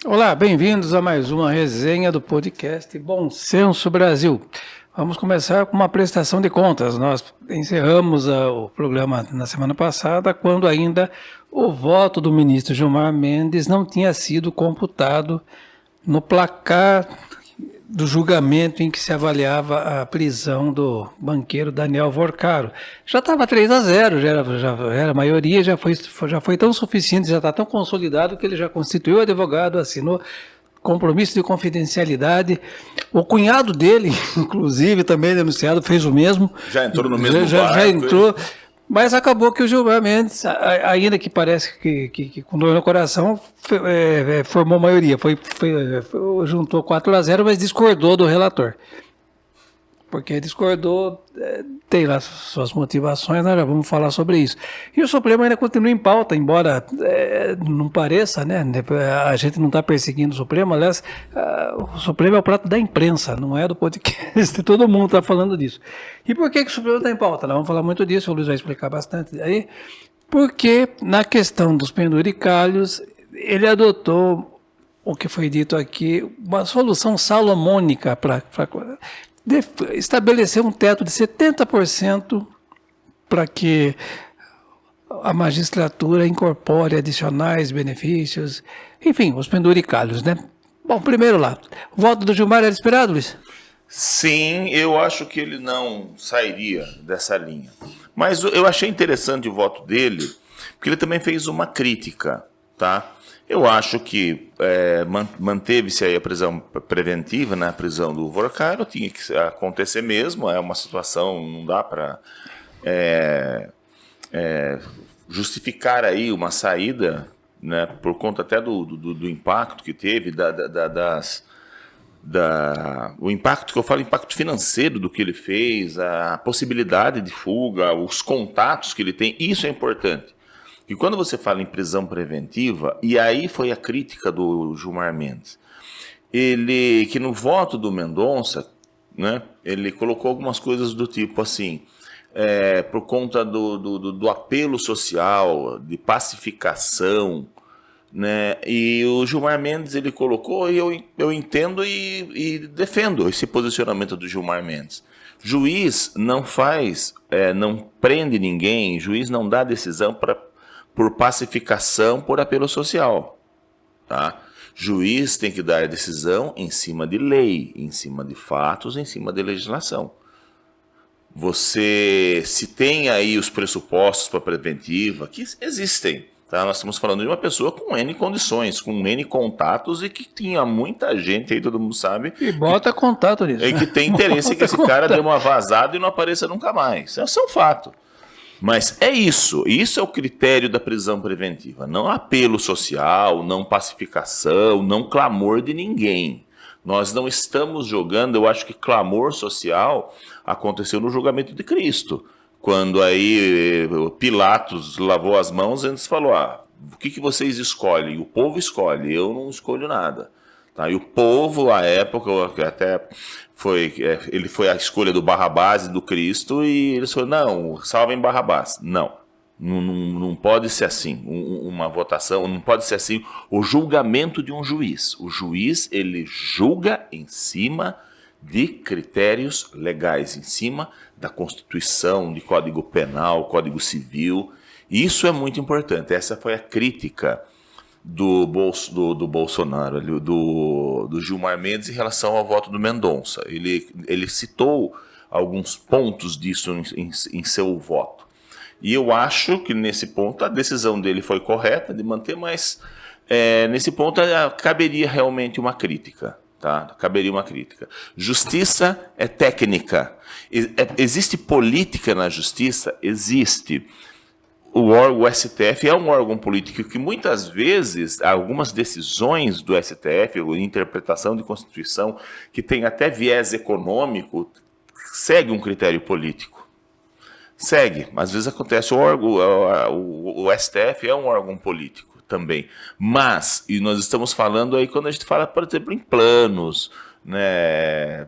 Olá, bem-vindos a mais uma resenha do podcast Bom Senso Brasil. Vamos começar com uma prestação de contas. Nós encerramos o programa na semana passada, quando ainda o voto do ministro Gilmar Mendes não tinha sido computado no placar do julgamento em que se avaliava a prisão do banqueiro Daniel Vorcaro. Já estava 3-0, já era maioria, já foi tão suficiente, já está tão consolidado que ele já constituiu o advogado, assinou compromisso de confidencialidade. O cunhado dele, inclusive, também denunciado, fez o mesmo. Já entrou no mesmo barco. Já entrou. Mas acabou que o Gilmar Mendes, ainda que parece que com dor no coração, formou maioria. Juntou 4-0, mas discordou do relator. Porque discordou, tem lá suas motivações, nós já vamos falar sobre isso. E o Supremo ainda continua em pauta, embora não pareça, né? A gente não está perseguindo o Supremo, aliás, o Supremo é o prato da imprensa, não é do podcast, todo mundo está falando disso. E por que o Supremo está em pauta? Nós vamos falar muito disso, o Luiz vai explicar bastante aí. Porque na questão dos penduricalhos, ele adotou o que foi dito aqui, uma solução salomônica para estabelecer um teto de 70% para que a magistratura incorpore adicionais benefícios, enfim, os penduricalhos, né? Bom, primeiro lá, o voto do Gilmar era esperado, Luiz? Sim, eu acho que ele não sairia dessa linha. Mas eu achei interessante o voto dele, porque ele também fez uma crítica, tá? Eu acho que manteve-se aí a prisão preventiva, né? A prisão do Vorcaro, tinha que acontecer mesmo, é uma situação, não dá para justificar aí uma saída, né? Por conta até do impacto que teve, o impacto que eu falo, impacto financeiro do que ele fez, a possibilidade de fuga, os contatos que ele tem, isso é importante. E quando você fala em prisão preventiva, e aí foi a crítica do Gilmar Mendes, que no voto do Mendonça, né, ele colocou algumas coisas do tipo assim, por conta do apelo social, de pacificação, né, e o Gilmar Mendes ele colocou, e eu entendo e defendo esse posicionamento do Gilmar Mendes. Juiz não não prende ninguém, juiz não dá decisão por pacificação, por apelo social, tá? Juiz tem que dar a decisão em cima de lei, em cima de fatos, em cima de legislação. Se tem aí os pressupostos para preventiva, que existem, tá? Nós estamos falando de uma pessoa com N condições, com N contatos e que tinha muita gente aí, todo mundo sabe. E bota contato nisso. E que tem interesse que esse cara dê uma vazada e não apareça nunca mais. Isso é um fato. Mas é isso é o critério da prisão preventiva, não apelo social, não pacificação, não clamor de ninguém. Nós não estamos jogando, eu acho que clamor social aconteceu no julgamento de Cristo, quando aí Pilatos lavou as mãos e antes falou, o que vocês escolhem? O povo escolhe, eu não escolho nada. Tá? E o povo, à época, até ele foi a escolha do Barrabás e do Cristo, e eles falaram, não, salvem Barrabás. Não pode ser assim, uma votação, não pode ser assim o julgamento de um juiz. O juiz, ele julga em cima de critérios legais, em cima da Constituição, de Código Penal, Código Civil. Isso é muito importante, essa foi a crítica do Bolsonaro, do Gilmar Mendes em relação ao voto do Mendonça. Ele citou alguns pontos disso em seu voto. E eu acho que nesse ponto a decisão dele foi correta de manter, mas nesse ponto caberia realmente uma crítica. Tá? Caberia uma crítica. Justiça é técnica. Existe política na justiça? Existe. O STF é um órgão político que muitas vezes, algumas decisões do STF, interpretação de Constituição, que tem até viés econômico, segue um critério político. Segue. Às vezes acontece, o STF é um órgão político também. Mas, e nós estamos falando aí, quando a gente fala, por exemplo, em planos, né,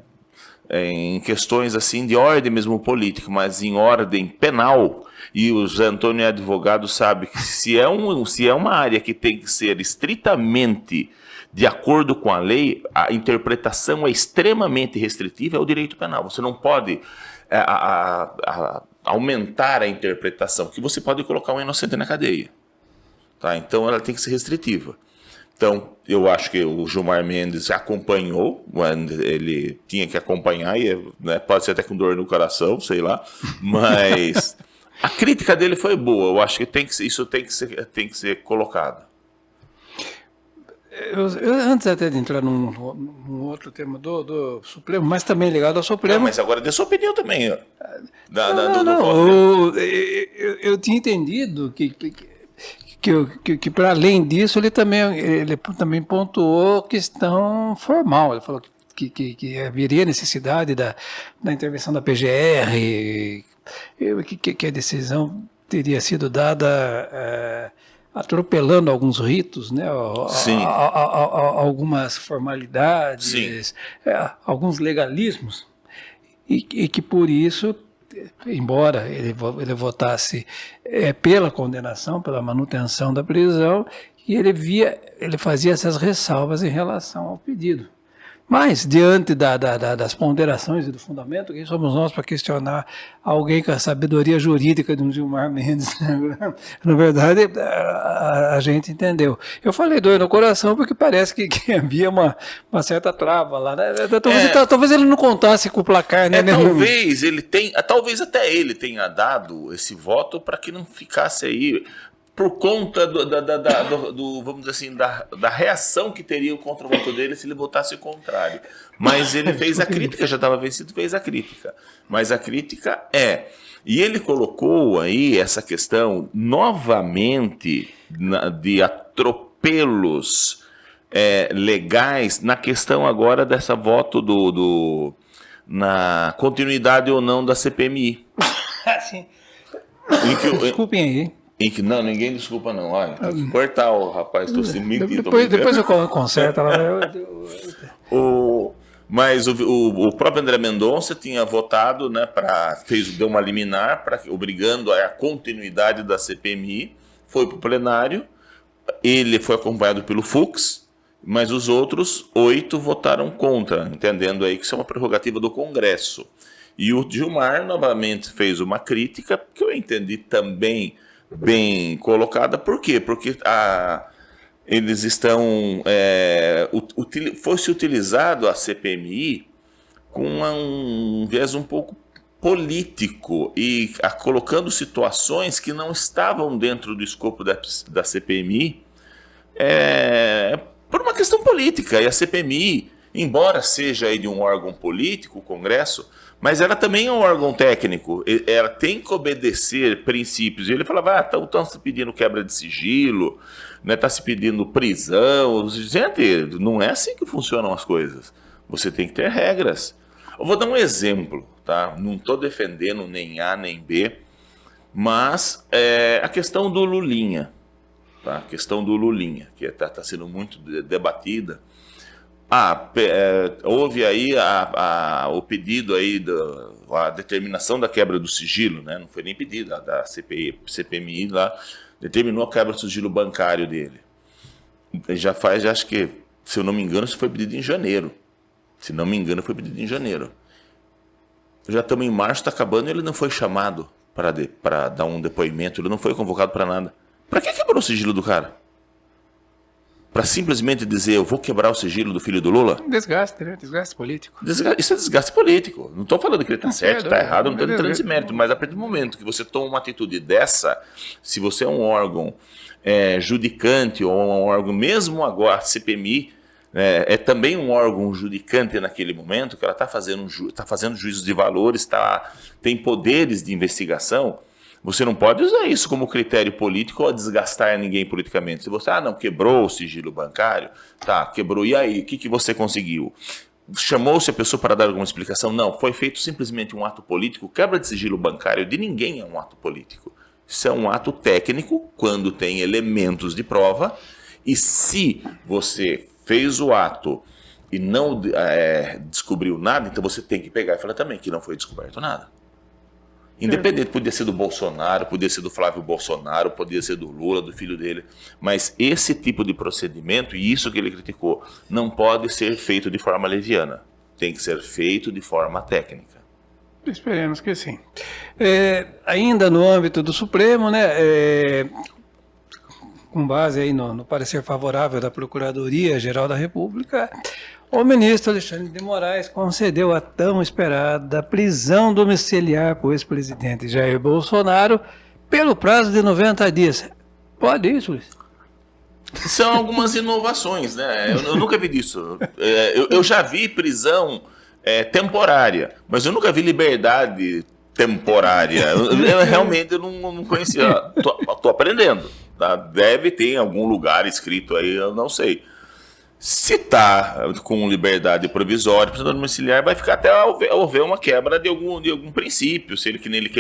em questões assim de ordem mesmo política, mas em ordem penal, e o Zé Antônio é advogado, sabe que se é uma área que tem que ser estritamente de acordo com a lei, a interpretação é extremamente restritiva, é o direito penal. Você não pode aumentar a interpretação, que você pode colocar um inocente na cadeia. Tá? Então ela tem que ser restritiva. Então, eu acho que o Gilmar Mendes acompanhou, ele tinha que acompanhar, né, pode ser até com dor no coração, sei lá, mas a crítica dele foi boa, eu acho que isso tem que ser colocado. Antes até de entrar num outro tema do Supremo, mas também ligado ao Supremo... Não, mas agora dê sua opinião também. Ó, eu tinha entendido que para além disso, ele também pontuou questão formal. Ele falou que haveria necessidade da intervenção da PGR, que a decisão teria sido dada atropelando alguns ritos, né? Algumas formalidades, alguns legalismos, e que por isso, embora ele votasse pela condenação, pela manutenção da prisão, e ele fazia essas ressalvas em relação ao pedido. Mas, diante das ponderações e do fundamento, quem somos nós para questionar alguém com a sabedoria jurídica de um Gilmar Mendes? Na verdade, a gente entendeu. Eu falei dor no coração porque parece que havia uma certa trava lá. Né? Talvez ele não contasse com o placar. Né? Talvez até ele tenha dado esse voto para que não ficasse aí... por conta vamos dizer assim, da reação que teria contra o voto dele se ele votasse o contrário. Mas ele fez a crítica, já estava vencido, fez a crítica. Mas a crítica e ele colocou aí essa questão novamente de atropelos legais na questão agora dessa voto na continuidade ou não da CPMI. Sim. Desculpem aí. Não, ninguém desculpa não. Olha, tem que cortar o rapaz, estou sendo mentindo. Depois eu conserto. Mas o próprio André Mendonça tinha votado, né, deu uma liminar obrigando a continuidade da CPMI, foi para o plenário, ele foi acompanhado pelo Fux, mas os outros 8 votaram contra, entendendo aí que isso é uma prerrogativa do Congresso. E o Gilmar novamente fez uma crítica, que eu entendi também bem colocada. Por quê? Porque eles estão... fosse utilizado a CPMI com um viés um pouco político e colocando situações que não estavam dentro do escopo da CPMI por uma questão política. E a CPMI, embora seja aí de um órgão político, o Congresso, mas ela também é um órgão técnico, ela tem que obedecer princípios. E ele falava, estão se pedindo quebra de sigilo, né, está se pedindo prisão. Gente, não é assim que funcionam as coisas. Você tem que ter regras. Eu vou dar um exemplo, tá? Não estou defendendo nem A nem B, mas a questão do Lulinha, tá? A questão do Lulinha, que está sendo muito debatida. Houve aí o pedido aí a determinação da quebra do sigilo, né? Não foi nem pedido, da CPMI lá determinou a quebra do sigilo bancário dele. Acho que, se eu não me engano, isso foi pedido em janeiro. Já estamos em março, está acabando, e ele não foi chamado para dar um depoimento, ele não foi convocado para nada. Para que quebrou o sigilo do cara? Para simplesmente dizer, eu vou quebrar o sigilo do filho do Lula? Desgaste, né? Desgaste político. Isso é desgaste político. Não estou falando que ele está certo, está errado, não estou entrando nesse mérito. Mas a partir do momento que você toma uma atitude dessa, se você é um órgão judicante, ou um órgão, mesmo agora, a CPMI, é também um órgão judicante naquele momento, que ela está fazendo juízos de valores, tem poderes de investigação. Você não pode usar isso como critério político ou desgastar ninguém politicamente. Se você, não, quebrou o sigilo bancário, quebrou, e aí, o que você conseguiu? Chamou-se a pessoa para dar alguma explicação? Não, foi feito simplesmente um ato político. Quebra de sigilo bancário de ninguém é um ato político. Isso é um ato técnico, quando tem elementos de prova, e se você fez o ato e não descobriu nada, então você tem que pegar e falar também que não foi descoberto nada. Independente, podia ser do Bolsonaro, podia ser do Flávio Bolsonaro, podia ser do Lula, do filho dele, mas esse tipo de procedimento, e isso que ele criticou, não pode ser feito de forma leviana, tem que ser feito de forma técnica. Esperemos que sim. Ainda no âmbito do Supremo, né, com base aí no parecer favorável da Procuradoria-Geral da República, o ministro Alexandre de Moraes concedeu a tão esperada prisão domiciliar para o ex-presidente Jair Bolsonaro pelo prazo de 90 dias. Pode isso, Luiz? São algumas inovações, né? Eu nunca vi isso. Eu já vi prisão temporária, mas eu nunca vi liberdade temporária. Eu realmente não conhecia. Tô aprendendo. Tá? Deve ter em algum lugar escrito aí, eu não sei. Se está com liberdade provisória, prisão domiciliar, vai ficar até houver uma quebra de algum princípio. Se ele que nem ele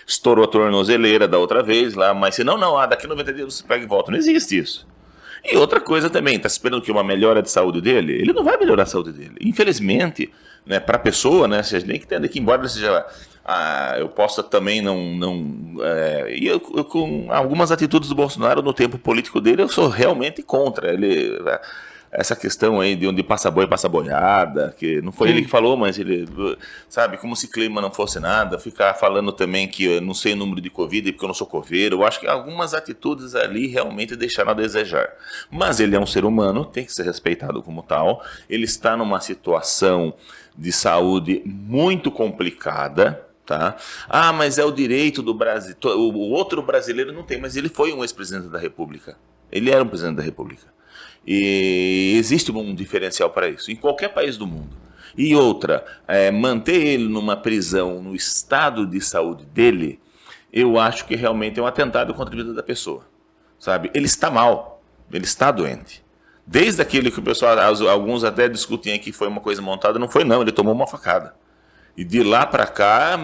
estourou a tornozeleira da outra vez lá, mas se não, daqui a 90 dias você pega e volta. Não existe isso. E outra coisa também, está esperando que uma melhora de saúde dele? Ele não vai melhorar a saúde dele. Infelizmente, né, para a pessoa, né, você nem que entenda que embora ele seja... eu posso também com algumas atitudes do Bolsonaro no tempo político dele, eu sou realmente contra. Essa questão aí de onde passa boi, passa boiada, que não foi ele que falou, mas ele, sabe, como se clima não fosse nada, ficar falando também que eu não sei o número de Covid porque eu não sou coveiro, eu acho que algumas atitudes ali realmente deixaram a desejar. Mas ele é um ser humano, tem que ser respeitado como tal, ele está numa situação de saúde muito complicada, tá? Mas é o direito do Brasil, o outro brasileiro não tem, mas ele foi um ex-presidente da República, ele era um presidente da República. E existe um diferencial para isso, em qualquer país do mundo. E outra, manter ele numa prisão no estado de saúde dele, eu acho que realmente é um atentado contra a vida da pessoa. Sabe? Ele está mal, ele está doente. Desde aquele que o pessoal, alguns até discutem aí que foi uma coisa montada, não foi não, ele tomou uma facada. E de lá para cá,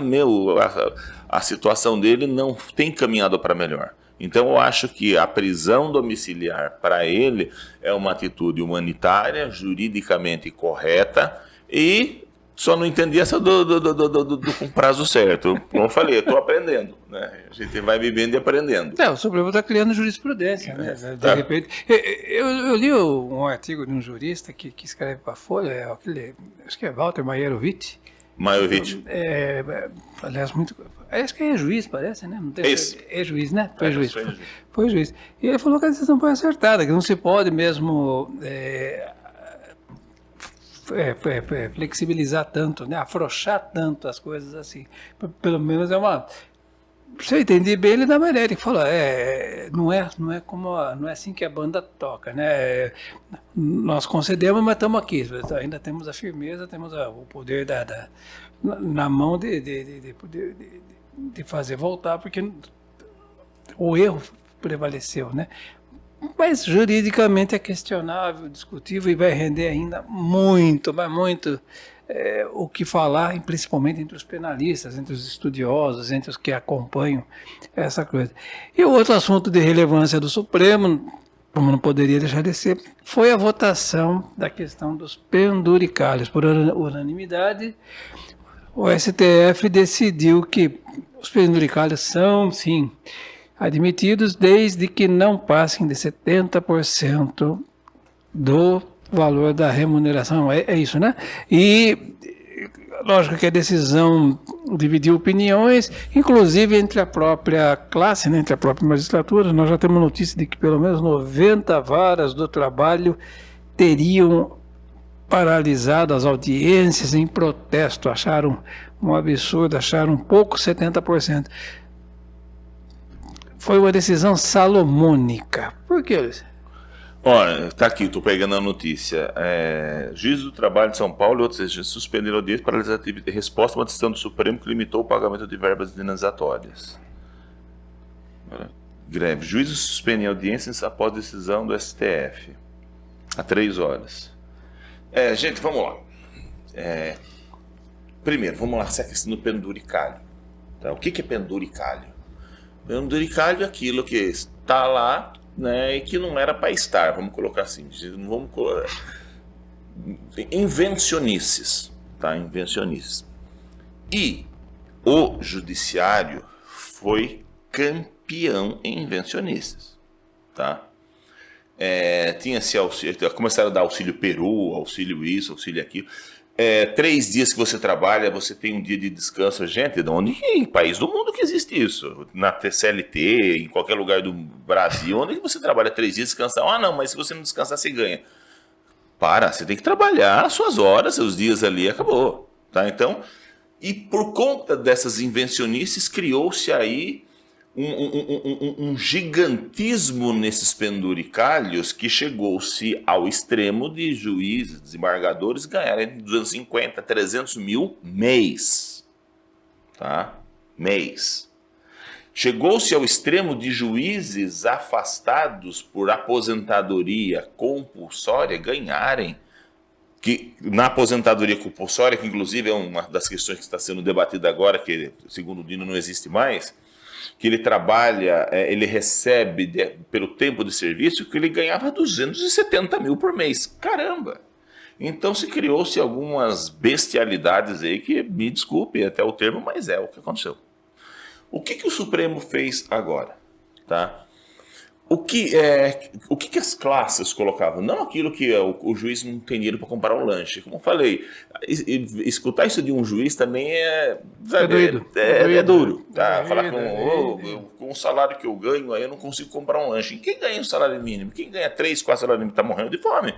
a situação dele não tem caminhado para melhor. Então eu acho que a prisão domiciliar para ele é uma atitude humanitária, juridicamente correta e só não entendi essa com prazo certo. Como eu falei, eu estou aprendendo, né? A gente vai vivendo e aprendendo. O Supremo está criando jurisprudência, né? De repente, eu li um artigo de um jurista que escreve para a Folha, acho que é Walter Maierovitch. Aliás, acho que é juiz, parece, né? Não tem, é juiz, né? Foi juiz. E ele falou que a decisão foi acertada, que não se pode mesmo flexibilizar tanto, né? Afrouxar tanto as coisas assim. Pelo menos se eu entendi bem, ele dá uma ideia, ele falou, não é assim que a banda toca, né? Nós concedemos, mas estamos aqui, ainda temos a firmeza, temos o poder na mão de fazer voltar, porque o erro prevaleceu, né? Mas juridicamente é questionável, discutível e vai render ainda muito, mas muito o que falar, principalmente entre os penalistas, entre os estudiosos, entre os que acompanham essa coisa. E o outro assunto de relevância do Supremo, como não poderia deixar de ser, foi a votação da questão dos penduricalhos. Por unanimidade, o STF decidiu que os penduricalhos são, sim, admitidos desde que não passem de 70% do valor da remuneração, é isso, né? E lógico que a decisão dividiu opiniões, inclusive entre a própria classe, né, entre a própria magistratura. Nós já temos notícia de que pelo menos 90 varas do trabalho teriam paralisado as audiências em protesto, acharam um absurdo, acharam pouco 70%. Foi uma decisão salomônica. Por que, Luiz? Olha, tá aqui, tô pegando a notícia. Juiz do Trabalho de São Paulo e outros registros suspenderam audiência para realizar resposta a uma decisão do Supremo que limitou o pagamento de verbas indenizatórias. Greve. Juízes suspendem audiências após decisão do STF. Há 3 horas. Gente, vamos lá. Primeiro, vamos lá, essa questão do penduricalho. Tá? O que é penduricalho? Penduricalho é aquilo que está lá, né, e que não era para estar, vamos colocar assim. invencionices, tá? Invencionices. E o judiciário foi campeão em invencionices, tá? Tinha-se auxílio, começaram a dar auxílio peru, auxílio isso, auxílio aquilo. 3 dias que você trabalha, você tem um dia de descanso. Gente, de onde em país do mundo que existe isso? Na TCLT, em qualquer lugar do Brasil, onde você trabalha 3 dias e descansa? Ah, não, mas se você não descansar, você ganha. Você tem que trabalhar as suas horas, seus dias ali, acabou. Tá? Então, e por conta dessas invencionices, criou-se aí um gigantismo nesses penduricalhos que chegou-se ao extremo de juízes, desembargadores ganharem 250, 300 mil mês. Tá? Mês. Chegou-se ao extremo de juízes afastados por aposentadoria compulsória ganharem, que na aposentadoria compulsória, que inclusive é uma das questões que está sendo debatida agora, que segundo o Dino não existe mais, que ele trabalha, ele recebe pelo tempo de serviço que ele ganhava 270 mil por mês. Caramba! Então se criou-se algumas bestialidades aí que, me desculpe até o termo, mas é o que aconteceu. O que o Supremo fez agora? Tá? O que as classes colocavam? Não aquilo que o juiz não tem dinheiro para comprar um lanche. Como eu falei, escutar isso de um juiz também é duro. Tá? Falar com o salário que eu ganho, aí eu não consigo comprar um lanche. Quem ganha um salário mínimo? Quem ganha 3, 4 salários mínimos está morrendo de fome.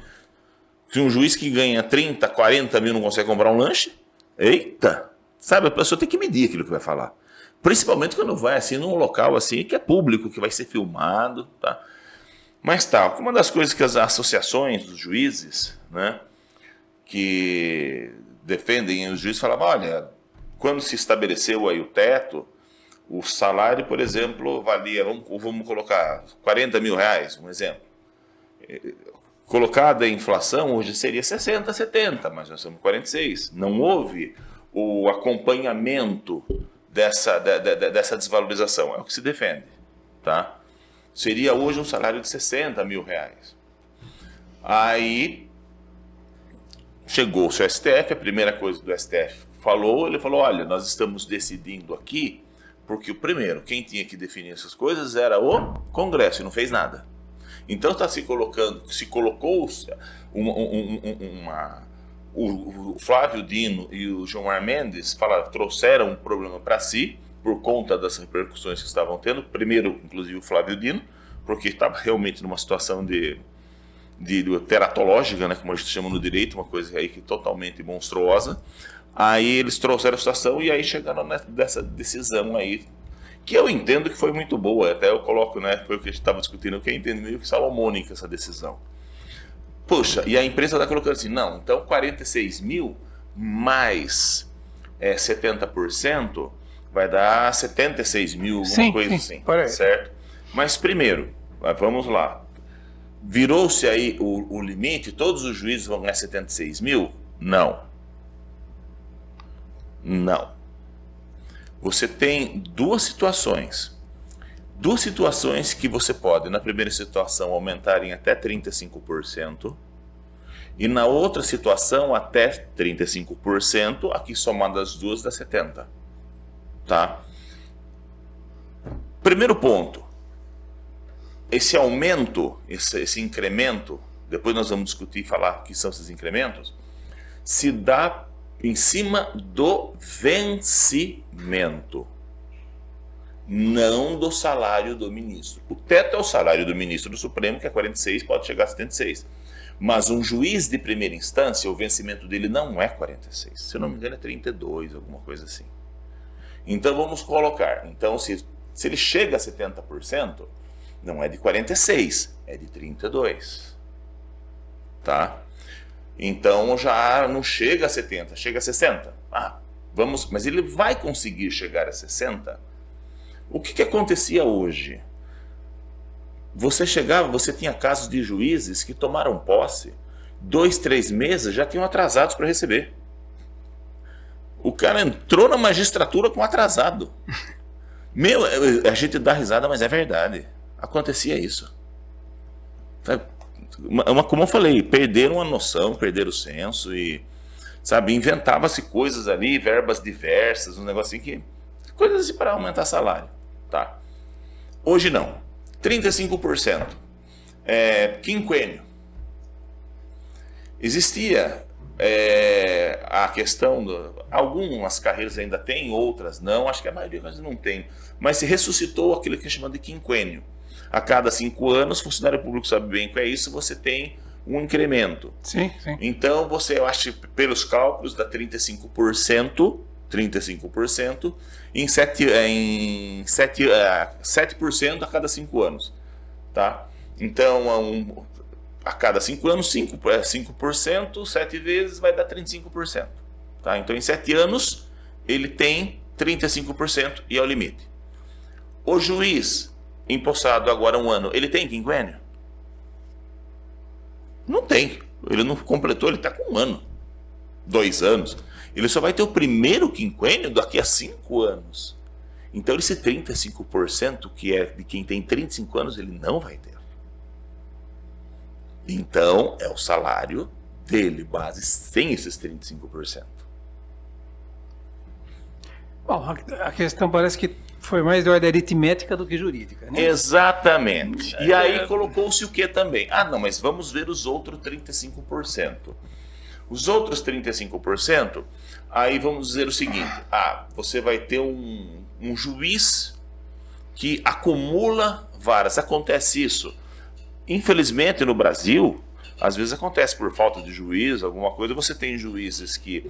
Se um juiz que ganha 30, 40 mil não consegue comprar um lanche, eita! Sabe, a pessoa tem que medir aquilo que vai falar. Principalmente quando vai assim num local assim que é público, que vai ser filmado, tá? Mas uma das coisas que as associações dos juízes, né, que defendem os juízes falavam, olha, quando se estabeleceu aí o teto, o salário, por exemplo, valia, vamos colocar 40 mil reais, um exemplo. Colocada a inflação, hoje seria 60, 70, mas nós estamos 46. Não houve o acompanhamento dessa desvalorização, é o que se defende, tá? Seria hoje um salário de 60 mil reais. Aí chegou-se ao STF, a primeira coisa do STF ele falou, olha, nós estamos decidindo aqui, porque primeiro, quem tinha que definir essas coisas era o Congresso, e não fez nada. Então colocou o Flávio Dino e o Gilmar Mendes trouxeram um problema para si, por conta das repercussões que estavam tendo. Primeiro, inclusive, o Flávio Dino, porque estava realmente numa situação de teratológica, né, como a gente chama no direito, uma coisa aí que totalmente monstruosa. Aí eles trouxeram a situação e aí chegaram nessa decisão aí, que eu entendo que foi muito boa. Até eu coloco, né, foi o que a gente estava discutindo, que eu entendo meio que salomônica essa decisão. Poxa, e a empresa está colocando assim, não, então 46 mil mais 70% vai dar 76 mil, alguma coisa assim, certo? Mas primeiro, vamos lá, virou-se aí o limite, todos os juízes vão ganhar 76 mil? Não. Não. Você tem duas situações que você pode, na primeira situação, aumentar em até 35%, e na outra situação, até 35%, aqui somando as duas dá 70%. Tá? Primeiro ponto, esse aumento, esse incremento, depois nós vamos discutir e falar o que são esses incrementos, se dá em cima do vencimento, não do salário do ministro. O teto é o salário do ministro do Supremo, que é 46, pode chegar a 76. Mas um juiz de primeira instância, o vencimento dele não é 46. Se eu não me engano, é 32, alguma coisa assim. Então vamos colocar. Então, se ele chega a 70%, não é de 46, é de 32. Tá? Então já não chega a 70, chega a 60. Mas ele vai conseguir chegar a 60? O que acontecia hoje? Você tinha casos de juízes que tomaram posse, 2, 3 meses já tinham atrasados para receber. O cara entrou na magistratura com atrasado. A gente dá risada, mas é verdade. Acontecia isso. como eu falei, perderam a noção, perderam o senso e, sabe, inventava-se coisas ali, verbas diversas, um negocinho que, coisas assim para aumentar salário, tá? Hoje não, 35%, quinquênio. Existia a questão, algumas carreiras ainda tem, outras não, acho que a maioria quase não tem, mas se ressuscitou aquilo que é chamado de quinquênio. A cada 5 anos, funcionário público sabe bem o que é isso, você tem um incremento. Sim, sim. Então, eu acho que pelos cálculos dá 35% em 7% a cada 5 anos. Tá? Então, a cada 5 anos, 5%, 7 vezes vai dar 35%. Tá? Então, em 7 anos, ele tem 35% e é o limite. O juiz, empossado agora 1 ano, ele tem quinquênio? Não tem. Ele não completou, ele está com 1 ano, 2 anos. Ele só vai ter o primeiro quinquênio daqui a 5 anos. Então, esse 35%, que é de quem tem 35 anos, ele não vai ter. Então, é o salário dele, base, sem esses 35%. Bom, a questão parece que foi mais de ordem aritmética do que jurídica, né? Exatamente. E aí colocou-se o que também? Ah, não, mas vamos ver os outros 35%. Os outros 35%, aí vamos dizer o seguinte: você vai ter um juiz que acumula varas. Acontece isso. Infelizmente, no Brasil, às vezes acontece por falta de juiz, alguma coisa. Você tem juízes que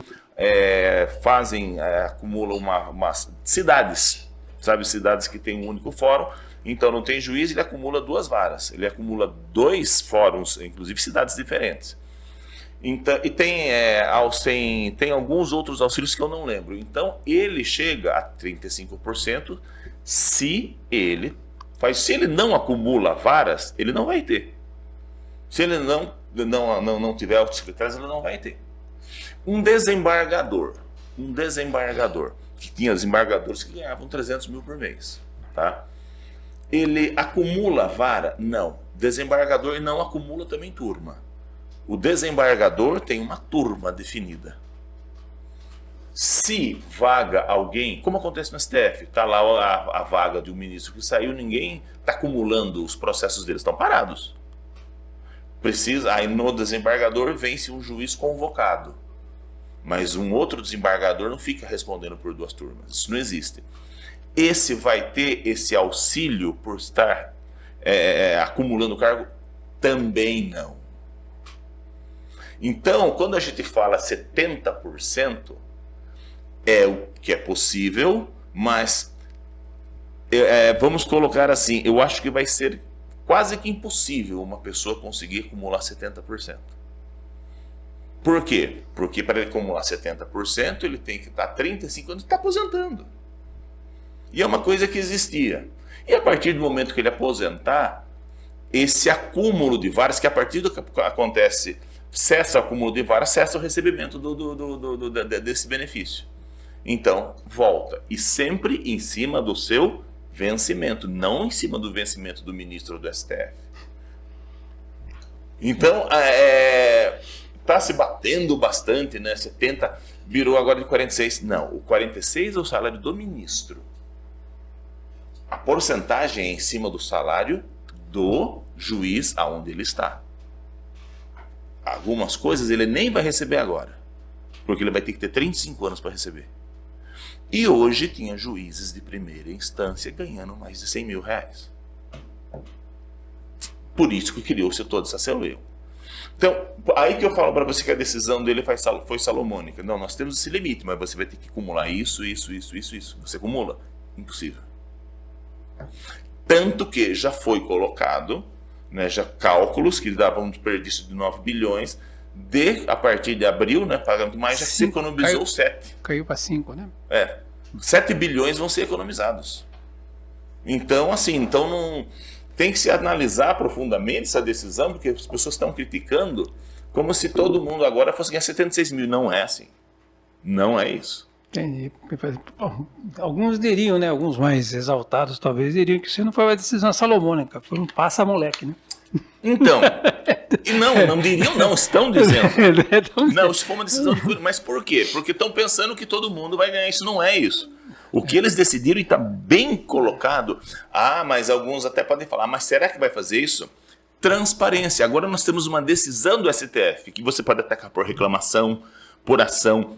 acumulam umas cidades, sabe? Cidades que tem um único fórum, então não tem juiz, ele acumula 2 varas. Ele acumula 2 fóruns, inclusive cidades diferentes. Então, e tem alguns outros auxílios que eu não lembro. Então, ele chega a 35% se ele não acumula varas, ele não vai ter. Se ele não tiver autossecretários, ele não vai ter. Um desembargador, que tinha desembargadores que ganhavam 300 mil por mês, tá? Ele acumula vara? Não. Desembargador não acumula também turma. O desembargador tem uma turma definida. Se vaga alguém, como acontece no STF, está lá a vaga de um ministro que saiu, ninguém está acumulando os processos deles, estão parados. Aí no desembargador vence um juiz convocado, mas um outro desembargador não fica respondendo por 2 turmas, isso não existe. Esse vai ter esse auxílio por estar acumulando cargo? Também não. Então, quando a gente fala 70%, é o que é possível, mas vamos colocar assim, eu acho que vai ser quase que impossível uma pessoa conseguir acumular 70%. Por quê? Porque para ele acumular 70%, ele tem que estar 35 anos e está aposentando. E é uma coisa que existia. E a partir do momento que ele aposentar, esse acúmulo de varas, que a partir do que acontece, cessa o acúmulo de varas, cessa o recebimento desse benefício. Então, volta. E sempre em cima do seu vencimento, não em cima do vencimento do ministro do STF. Então, está se batendo bastante, né? 70 virou agora de 46. Não, o 46 é o salário do ministro. A porcentagem é em cima do salário do juiz aonde ele está. Algumas coisas ele nem vai receber agora, porque ele vai ter que ter 35 anos para receber. E hoje tinha juízes de primeira instância ganhando mais de 100 mil reais. Por isso que criou-se todo esse celeuma. Então, aí que eu falo para você que a decisão dele foi salomônica. Não, nós temos esse limite, mas você vai ter que acumular isso. Você acumula? Impossível. Tanto que já foi colocado, né, já cálculos que davam um desperdício de 9 bilhões, a partir de abril, né, pagando mais, já se economizou 7. Caiu para 5, né? 7 bilhões vão ser economizados. Então, assim, não tem que se analisar profundamente essa decisão, porque as pessoas estão criticando como se todo mundo agora fosse ganhar 76 mil. Não é assim. Não é isso. Entendi. Bom, alguns diriam, né? Alguns mais exaltados talvez diriam que isso não foi uma decisão salomônica, foi um passa-moleque, né? Então, e não diriam não, estão dizendo. Não, isso foi uma decisão de cura. Mas por quê? Porque estão pensando que todo mundo vai ganhar. Isso não é isso. O que eles decidiram, e está bem colocado, mas alguns até podem falar, mas será que vai fazer isso? Transparência. Agora nós temos uma decisão do STF, que você pode atacar por reclamação, por ação.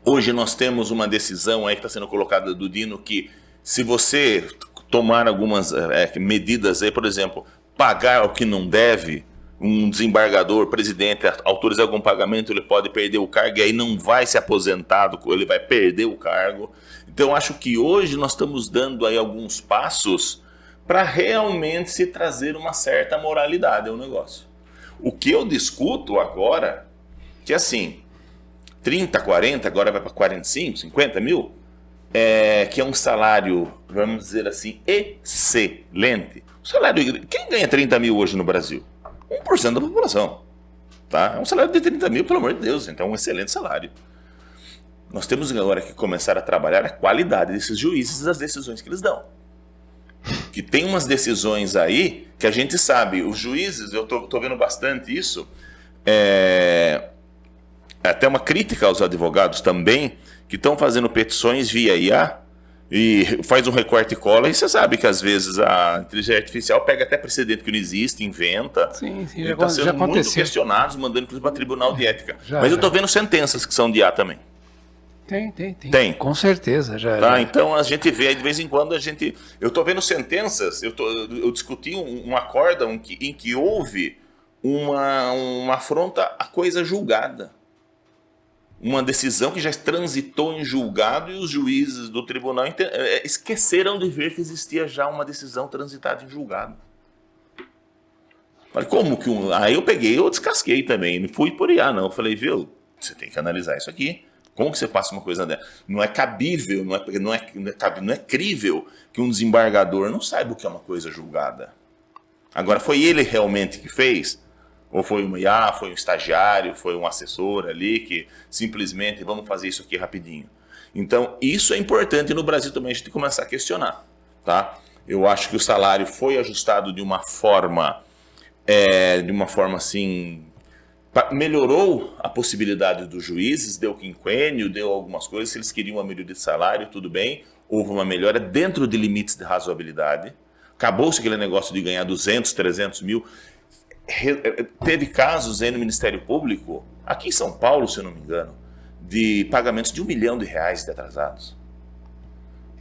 Hoje nós temos uma decisão aí que está sendo colocada do Dino, que se você tomar algumas medidas aí, por exemplo, pagar o que não deve, um desembargador, presidente, autorizar algum pagamento, ele pode perder o cargo e aí não vai ser aposentado, ele vai perder o cargo. Então, acho que hoje nós estamos dando aí alguns passos para realmente se trazer uma certa moralidade ao negócio. O que eu discuto agora, que assim, 30, 40, agora vai para 45, 50 mil, que é um salário, vamos dizer assim, excelente. Quem ganha 30 mil hoje no Brasil? 1% da população. Tá? É um salário de 30 mil, pelo amor de Deus. Então é um excelente salário. Nós temos agora que começar a trabalhar a qualidade desses juízes e das decisões que eles dão. Que tem umas decisões aí que a gente sabe. Os juízes, eu tô vendo bastante isso. Até uma crítica aos advogados também, que estão fazendo petições via IA, e faz um recorte e cola, e você sabe que às vezes a inteligência artificial pega até precedente que não existe, inventa, sim, e está sendo muito questionados, mandando inclusive para tribunal de ética. Mas eu estou vendo sentenças que são de IA também. Tem. Com certeza, já. Então a gente vê, de vez em quando eu estou vendo sentenças, eu discuti um acórdão em que houve uma afronta à coisa julgada. Uma decisão que já transitou em julgado e os juízes do tribunal esqueceram de ver que existia já uma decisão transitada em julgado. Falei, como que Aí eu descasquei também, não fui por IA não. Eu falei, viu, você tem que analisar isso aqui. Como que você passa uma coisa dessa? Não é cabível, não é crível que um desembargador não saiba o que é uma coisa julgada. Agora, foi ele realmente que fez? Ou foi um IA, foi um estagiário, foi um assessor ali que simplesmente vamos fazer isso aqui rapidinho. Então, isso é importante no Brasil também a gente começar a questionar. Tá? Eu acho que o salário foi ajustado de uma forma assim, melhorou a possibilidade dos juízes, deu quinquênio, deu algumas coisas, se eles queriam uma melhoria de salário, tudo bem, houve uma melhora dentro de limites de razoabilidade, acabou-se aquele negócio de ganhar 200, 300 mil, teve casos aí no Ministério Público, aqui em São Paulo, se eu não me engano, de pagamentos de R$1 milhão de atrasados.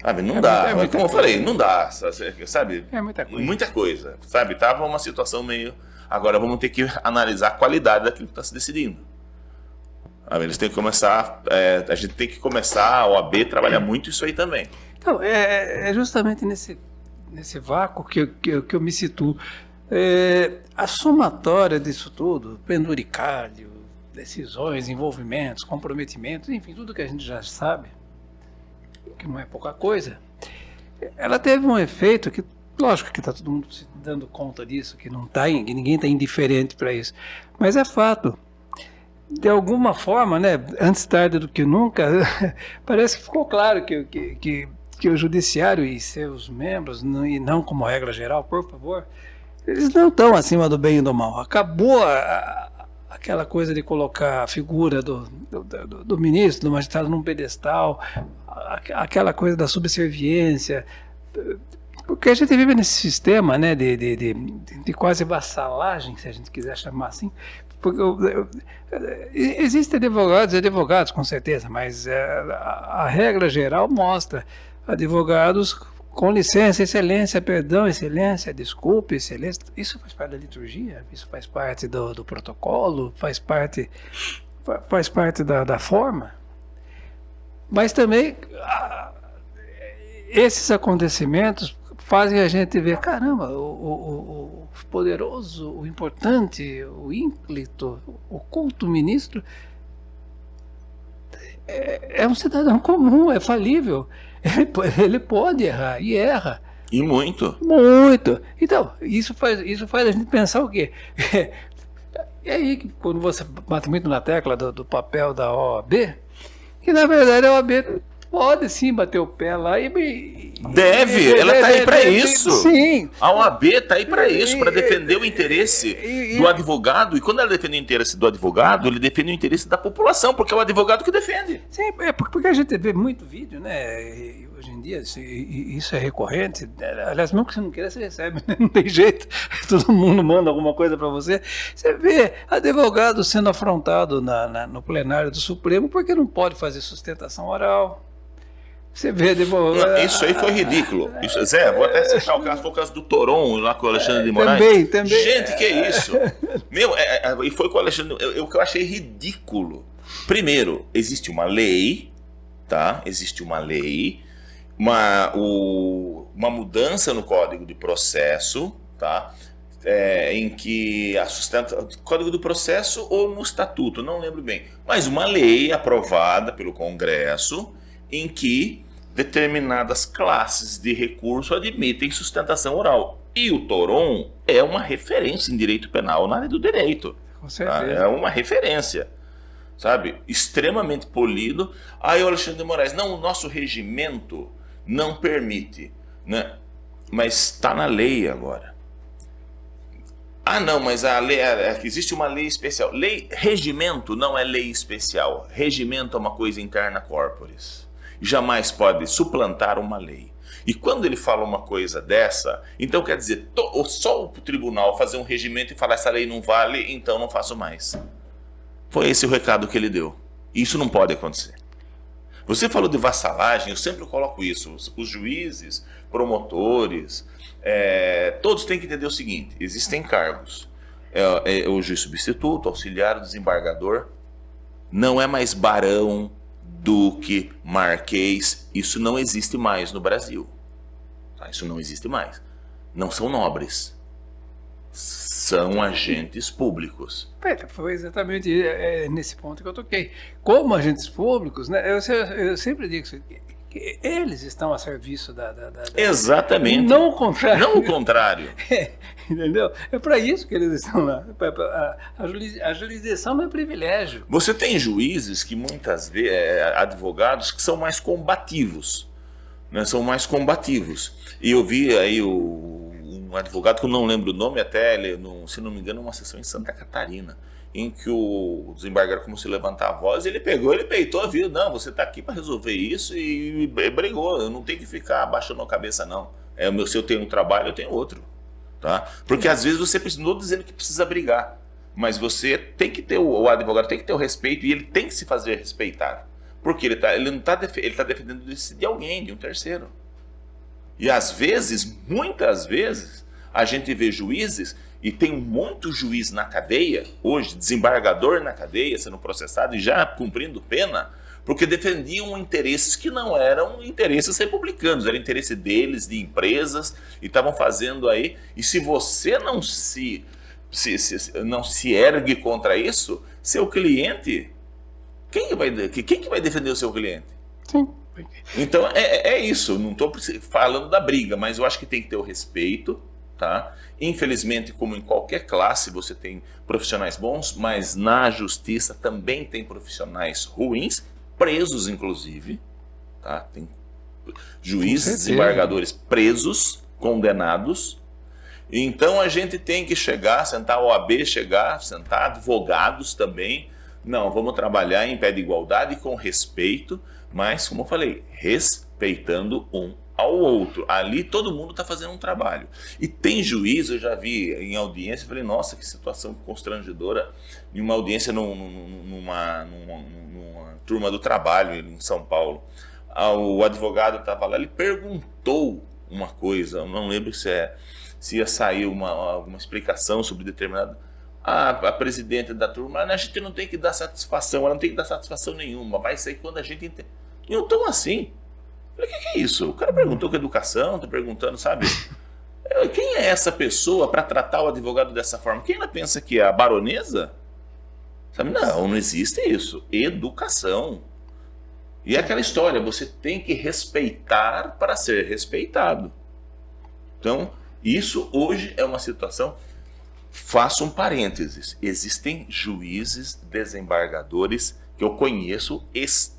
Sabe, não dá, como eu falei, não dá, sabe? É muita coisa. Muita coisa, sabe? Tava uma situação meio... Agora vamos ter que analisar a qualidade daquilo que está se decidindo. Eles têm que começar, a gente tem que começar, a OAB, trabalhar muito isso aí também. Então, é justamente nesse vácuo que eu me situo. A somatória disso tudo, penduricalho, decisões, envolvimentos, comprometimentos, enfim, tudo que a gente já sabe, que não é pouca coisa, ela teve um efeito que, lógico que está todo mundo se dando conta disso, que ninguém está indiferente para isso, mas é fato. De alguma forma, né, antes tarde do que nunca, parece que ficou claro que o judiciário e seus membros, e não como regra geral, por favor, eles não estão acima do bem e do mal. Acabou aquela coisa de colocar a figura do ministro, do magistrado num pedestal, aquela coisa da subserviência, porque a gente vive nesse sistema, né, de quase vassalagem, se a gente quiser chamar assim, porque existem advogados e advogados, com certeza, mas a regra geral mostra advogados com licença, excelência, perdão, excelência, desculpe, excelência. Isso faz parte da liturgia, isso faz parte do protocolo, faz parte da forma. Mas também esses acontecimentos fazem a gente ver, caramba, o poderoso, o importante, o ínclito, o culto ministro é um cidadão comum, é falível. Ele pode errar, e erra. E muito. Muito. Então, isso faz a gente pensar o quê? E aí, quando você bate muito na tecla do papel da OAB, que na verdade a OAB Pode sim bater o pé lá e... Ela está aí para isso. Sim. A OAB está aí para isso, para defender o interesse do advogado. E quando ela defende o interesse do advogado, ele defende o interesse da população, porque é o advogado que defende. Sim, porque a gente vê muito vídeo, né? E hoje em dia isso é recorrente. Aliás, mesmo que você não queira, você recebe, né? Não tem jeito. Todo mundo manda alguma coisa para você. Você vê advogado sendo afrontado no plenário do Supremo porque não pode fazer sustentação oral. Você vê, isso aí foi ridículo. Zé, vou até citar o caso do Toron, lá com o Alexandre de Moraes. Também. Gente, que é isso? E foi com o Alexandre. O que eu achei ridículo. Primeiro, existe uma lei, tá? Existe uma lei, uma mudança no Código de Processo, tá? Em que Código do Processo ou no Estatuto, não lembro bem. Mas uma lei aprovada pelo Congresso em que determinadas classes de recurso admitem sustentação oral. E o Toron é uma referência em direito penal na área do direito. Com certeza. Tá? É uma referência, sabe? Extremamente polido. Aí o Alexandre de Moraes, não, o nosso regimento não permite, né? Mas está na lei agora. Ah, não, mas a lei, existe uma lei especial. Regimento não é lei especial. Regimento é uma coisa interna corporis. Jamais pode suplantar uma lei. E quando ele fala uma coisa dessa, então quer dizer, só o tribunal fazer um regimento e falar essa lei não vale, então não faço mais. Foi esse o recado que ele deu. Isso não pode acontecer. Você falou de vassalagem, eu sempre coloco isso. Os juízes, promotores, todos têm que entender o seguinte, existem cargos. O juiz substituto, auxiliar, desembargador, não é mais barão, duque, marquês, isso não existe mais no Brasil. Tá? Isso não existe mais. Não são nobres. São agentes públicos. Foi exatamente nesse ponto que eu toquei. Como agentes públicos, né, eu sempre digo que eles estão a serviço da... Exatamente. Não o contrário. Não o contrário. Entendeu? É para isso que eles estão lá. A jurisdição não é privilégio. Você tem juízes que muitas vezes, advogados que são mais combativos, né? São mais combativos. E eu vi aí um advogado que eu não lembro o nome, até, se não me engano, uma sessão em Santa Catarina, em que o desembargador começou a levantar a voz, ele peitou a vida. Não, você está aqui para resolver isso e brigou. Eu não tenho que ficar abaixando a cabeça, não. Se eu tenho um trabalho, eu tenho outro. Tá? Porque às vezes você precisa, não estou dizendo que precisa brigar, mas você tem que ter, o advogado tem que ter o respeito e ele tem que se fazer respeitar. Porque ele está defendendo de alguém, de um terceiro. E às vezes, muitas vezes, a gente vê juízes, e tem muito juiz na cadeia, hoje, desembargador na cadeia, sendo processado e já cumprindo pena, porque defendiam interesses que não eram interesses republicanos, era interesse deles, de empresas, e estavam fazendo aí. E se você não se ergue contra isso, seu cliente, quem que vai defender o seu cliente? Sim. Então é isso, não estou falando da briga, mas eu acho que tem que ter o respeito, tá? Infelizmente, como em qualquer classe, você tem profissionais bons, mas na justiça também tem profissionais ruins, presos inclusive, tá? Tem juízes, desembargadores presos, condenados. Então a gente tem que sentar a OAB, sentar advogados também. Não, vamos trabalhar em pé de igualdade com respeito, mas, como eu falei, respeitando um ao outro. Ali todo mundo está fazendo um trabalho. E tem juiz, eu já vi em audiência, falei, nossa, que situação constrangedora, em uma audiência numa turma do trabalho em São Paulo. O advogado estava lá, ele perguntou uma coisa, eu não lembro se ia sair alguma explicação sobre determinado... A presidente da turma, a gente não tem que dar satisfação, ela não tem que dar satisfação nenhuma, vai sair quando a gente entende. E eu tô assim. Falei, o que é isso? O cara perguntou com educação, tá perguntando, sabe? Quem é essa pessoa para tratar o advogado dessa forma? Quem ela pensa que é a baronesa? Sabe? Não existe isso. Educação. E é aquela história, você tem que respeitar para ser respeitado. Então, isso hoje é uma situação... Faço um parênteses, existem juízes, desembargadores que eu conheço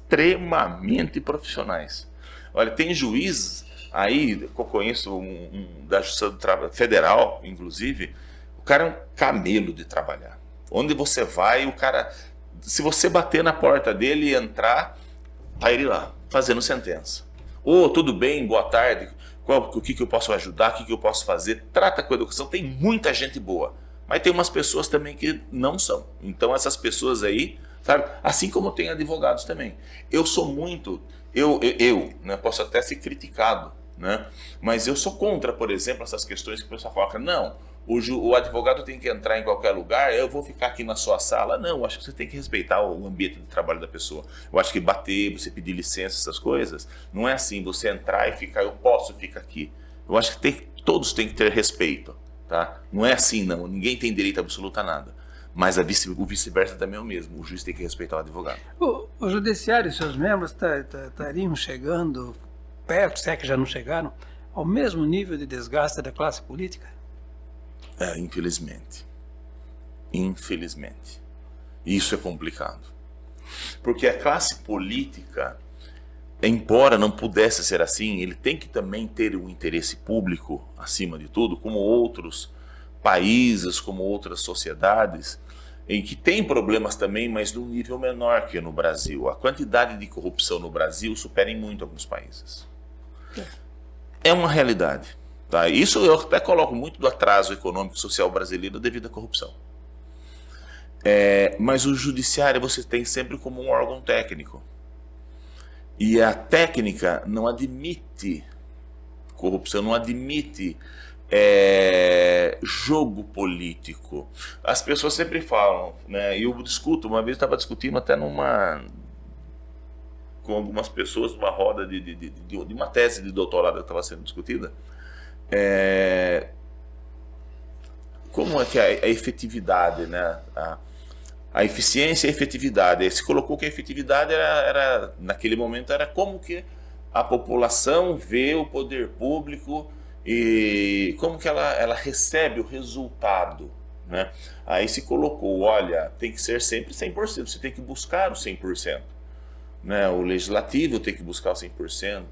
extremamente profissionais. Olha, tem juízes aí, que eu conheço da Justiça do Trabalho Federal, inclusive, o cara é um camelo de trabalhar. Onde você vai, o cara, se você bater na porta dele e entrar, tá ele lá, fazendo sentença. Ô, tudo bem, boa tarde, o que eu posso ajudar, o que eu posso fazer? Trata com a educação, tem muita gente boa, mas tem umas pessoas também que não são. Então essas pessoas aí, sabe, assim como tem advogados também. Eu sou muito, né, posso até ser criticado, né, mas eu sou contra, por exemplo, essas questões que o pessoal coloca, não, o advogado tem que entrar em qualquer lugar, eu vou ficar aqui na sua sala. Não, eu acho que você tem que respeitar o ambiente de trabalho da pessoa. Eu acho que bater, você pedir licença, essas coisas, não é assim, você entrar e ficar, eu posso ficar aqui. Eu acho que todos têm que ter respeito, tá? Não é assim, não, ninguém tem direito absoluto a nada. Mas o vice-versa também é o mesmo, o juiz tem que respeitar o advogado. O judiciário e seus membros estariam chegando perto, se é que já não chegaram, ao mesmo nível de desgaste da classe política? Infelizmente. Infelizmente. Isso é complicado. Porque a classe política, embora não pudesse ser assim, ele tem que também ter um interesse público, acima de tudo, como outros países, como outras sociedades, em que tem problemas também, mas num nível menor que no Brasil. A quantidade de corrupção no Brasil supera em muito alguns países. É uma realidade. Tá? Isso eu até coloco muito do atraso econômico e social brasileiro devido à corrupção. Mas o judiciário você tem sempre como um órgão técnico. E a técnica não admite corrupção, não admite jogo político. As pessoas sempre falam, né? Eu discuto, uma vez eu estava discutindo até com algumas pessoas numa roda de uma tese de doutorado que estava sendo discutida. Como é que é a efetividade, né? A eficiência e a efetividade. Aí se colocou que a efetividade era naquele momento era como que a população vê o poder público e como que ela recebe o resultado, né? Aí se colocou, olha, tem que ser sempre 100%, você tem que buscar o 100%, né? O legislativo tem que buscar o 100%,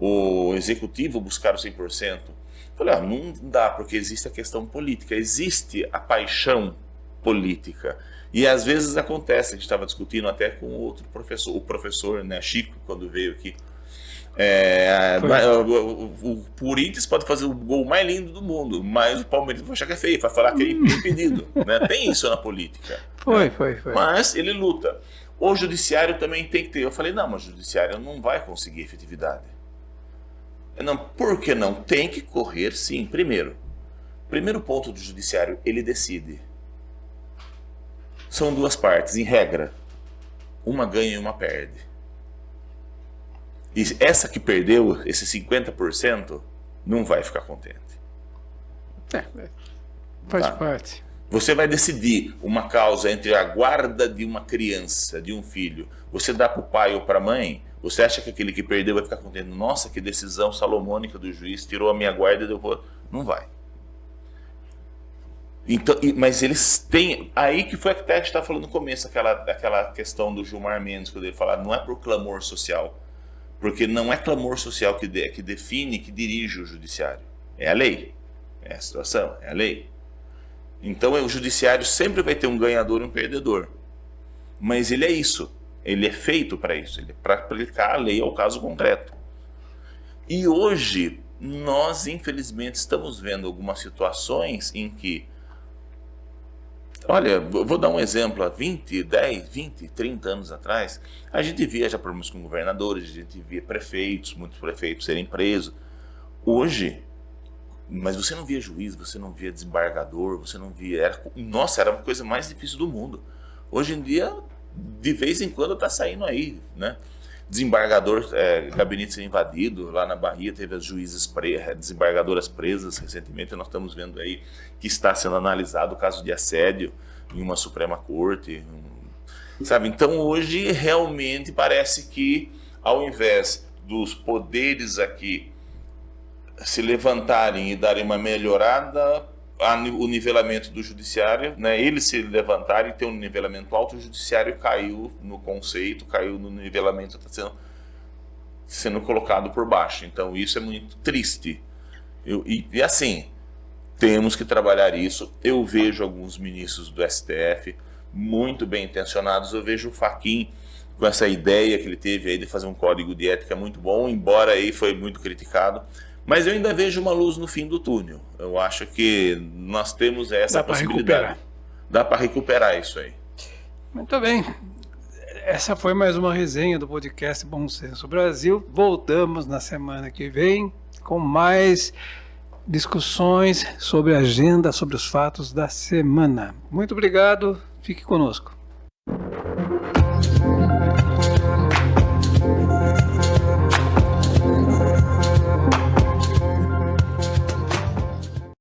o executivo buscar o 100%. Falei, não dá, porque existe a questão política, existe a paixão política. E às vezes acontece, a gente estava discutindo até com outro professor, o professor, né, Chico, quando veio aqui. O Corinthians pode fazer o gol mais lindo do mundo, mas o Palmeiras vai achar que é feio, vai falar que é impedido. Né? Tem isso na política. Foi. Mas ele luta. O judiciário também tem que ter. Eu falei, não, mas o judiciário não vai conseguir efetividade. Não, por que não? Tem que correr sim. Primeiro ponto do judiciário, ele decide. São duas partes, em regra. Uma ganha e uma perde. E essa que perdeu, esse 50%, não vai ficar contente. Faz parte. Você vai decidir uma causa entre a guarda de uma criança, de um filho. Você dá para o pai ou para a mãe? Você acha que aquele que perdeu vai ficar contente? Nossa, que decisão salomônica do juiz, tirou a minha guarda e deu... Não vai. Então, mas eles têm... Aí que foi até que a gente estava falando no começo, aquela questão do Gilmar Mendes, quando ele fala, não é por clamor social. Porque não é clamor social que define, que dirige o judiciário. É a lei. É a situação, é a lei. Então o judiciário sempre vai ter um ganhador e um perdedor. Mas ele é isso. Ele é feito para isso. Ele é para aplicar a lei ao caso concreto. E hoje, nós infelizmente estamos vendo algumas situações em que... Olha, vou dar um exemplo. Há 10, 20, 30 anos atrás, a gente via já problemas com governadores, a gente via prefeitos, muitos prefeitos serem presos. Hoje... Mas você não via juiz, você não via desembargador, você não via... Nossa, era a coisa mais difícil do mundo. Hoje em dia, de vez em quando está saindo aí, né? Desembargador, gabinete sendo invadido, lá na Bahia teve as desembargadoras presas recentemente, nós estamos vendo aí que está sendo analisado o caso de assédio em uma Suprema Corte, sabe? Então hoje realmente parece que ao invés dos poderes aqui se levantarem e darem uma melhorada, o nivelamento do judiciário, né, eles se levantarem e ter um nivelamento alto, o judiciário caiu no conceito, caiu no nivelamento, está sendo colocado por baixo. Então isso é muito triste. E assim, temos que trabalhar isso. Eu vejo alguns ministros do STF muito bem intencionados. Eu vejo o Fachin com essa ideia que ele teve aí de fazer um código de ética muito bom, embora aí foi muito criticado. Mas eu ainda vejo uma luz no fim do túnel. Eu acho que nós temos essa possibilidade. Dá para recuperar isso aí. Muito bem. Essa foi mais uma resenha do podcast Bom Senso Brasil. Voltamos na semana que vem com mais discussões sobre a agenda, sobre os fatos da semana. Muito obrigado. Fique conosco.